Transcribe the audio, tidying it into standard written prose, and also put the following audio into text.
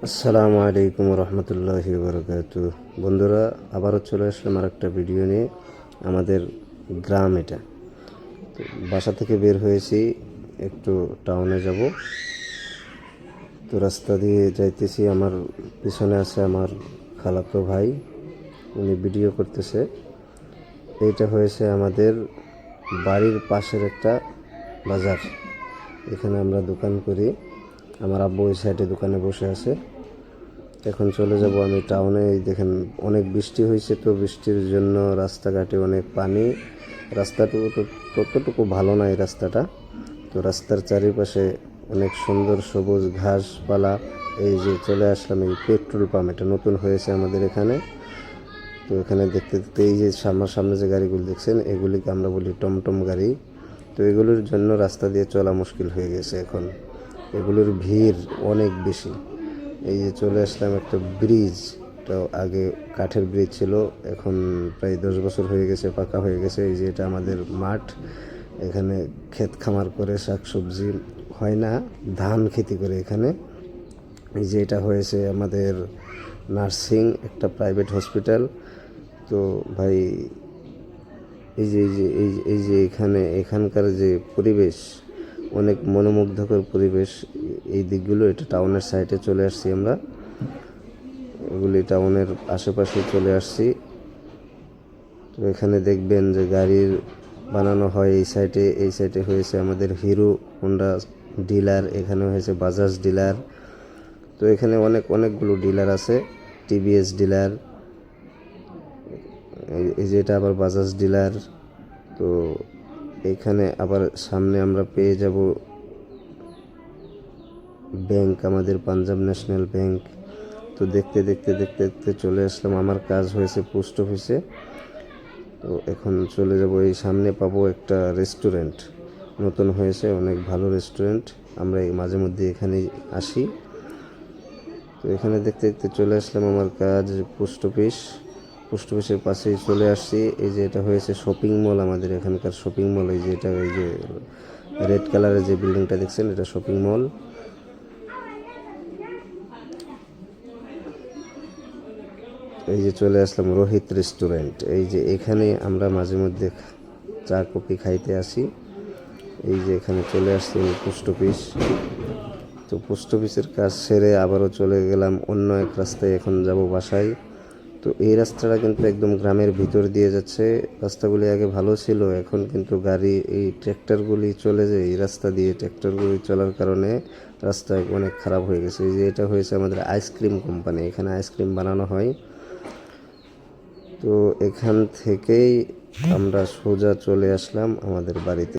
আসসালামু আলাইকুম রহমতুল্লাহি বারাকাতু। বন্ধুরা, আবারও চলে আসলাম আর একটা ভিডিও নিয়ে। আমাদের গ্রাম এটা। তো বাসা থেকে বের হয়েছি, একটু টাউনে যাব। তো রাস্তা দিয়ে যাইতেছি, আমার পিছনে আছে আমার খালাতো ভাই, উনি ভিডিও করতেছে। এইটা হয়েছে আমাদের বাড়ির পাশের একটা বাজার। এখানে আমরা দোকান করি। আমার আব্বু ওই সাইডে দোকানে বসে আছে। এখন চলে যাব আমি টাউনে। এই দেখেন, অনেক বৃষ্টি হয়েছে, তো বৃষ্টির জন্য রাস্তাঘাটে অনেক পানি। রাস্তাটুকু তো ততটুকু ভালো না এই রাস্তাটা। তো রাস্তার চারিপাশে অনেক সুন্দর সবুজ ঘাসপালা। এই যে চলে আসলাম এই পেট্রোল পাম্প, এটা নতুন হয়েছে আমাদের এখানে। তো এখানে দেখতে দেখতে এই যে সামনে যে গাড়িগুলো দেখছেন, এগুলিকে আমরা বলি টমটম গাড়ি। তো এগুলোর জন্য রাস্তা দিয়ে চলা মুশকিল হয়ে গেছে এখন। এগুলোর ভিড় অনেক বেশি। এই যে চলে আসলাম একটা ব্রিজ। তো আগে কাঠের ব্রিজ ছিল, এখন প্রায় 10 বছর হয়ে গেছে, পাকা হয়ে গেছে। এই যে এটা আমাদের মাঠ। এখানে ক্ষেত খামার করে শাকসবজি হয় না, ধান খেতি করে এখানে। এই যে এটা হয়েছে আমাদের নার্সিং একটা প্রাইভেট হসপিটাল। তো ভাই, এই যে এখানকার যে পরিবেশ, অনেক মনোমুগ্ধকর পরিবেশ। এই দিকগুলো, এটা টাউনের সাইডে চলে আসছি আমরা। এগুলি টাউনের আশেপাশে চলে আসছি। তো এখানে দেখবেন যে গাড়ির বানানো হয় এই সাইডে হয়েছে আমাদের হিরো হোন্ডা ডিলার, এখানে হয়েছে বাজাজ ডিলার। তো এখানে অনেকগুলো ডিলার আছে, টিভিএস ডিলার। এই যে এটা আবার বাজাজ ডিলার। তো এখানে আবার সামনে আমরা পেয়ে যাব ব্যাংক, আমাদের পাঞ্জাব ন্যাশনাল ব্যাংক। তো দেখতে দেখতে দেখতে দেখতে চলে আসলাম, আমার কাজ হয়েছে পোস্ট অফিসে। তো এখন চলে যাব, এই সামনে পাবো একটা রেস্টুরেন্ট, নতুন হয়েছে, অনেক ভালো রেস্টুরেন্ট। আমরা এই মাঝে মধ্যে এখানেই আসি। তো এখানে দেখতে দেখতে চলে আসলাম আমার কাজ পোস্ট অফিসের পাশেই চলে আসছি। এই যে এটা হয়েছে শপিং মল, আমাদের এখানকার শপিং মল। এই যে এটা, এই যে রেড কালারের যে বিল্ডিংটা দেখছেন, এটা শপিং মল। এই যে চলে আসলাম রোহিত রেস্টুরেন্ট। এই যে এখানে আমরা মাঝে মধ্যে চা কফি খাইতে আসি। এই যে এখানে চলে আসছি পোস্ট অফিস। তো পোস্ট অফিসের কাজ সেরে আবারও চলে গেলাম অন্য এক রাস্তায়, এখন যাব বাসায়। তো এই রাস্তাটা কিন্তু একদম গ্রামের ভিতর দিয়ে যাচ্ছে। রাস্তাগুলি আগে ভালো ছিল, এখন কিন্তু গাড়ি, এই ট্র্যাক্টরগুলি চলে যায় এই রাস্তা দিয়ে। ট্র্যাক্টরগুলি চলার কারণে রাস্তা অনেক খারাপ হয়ে গেছে। এই যে এটা হয়েছে আমাদের আইসক্রিম কোম্পানি, এখানে আইসক্রিম বানানো হয়। তো এখান থেকেই আমরা সোজা চলে আসলাম আমাদের বাড়িতে।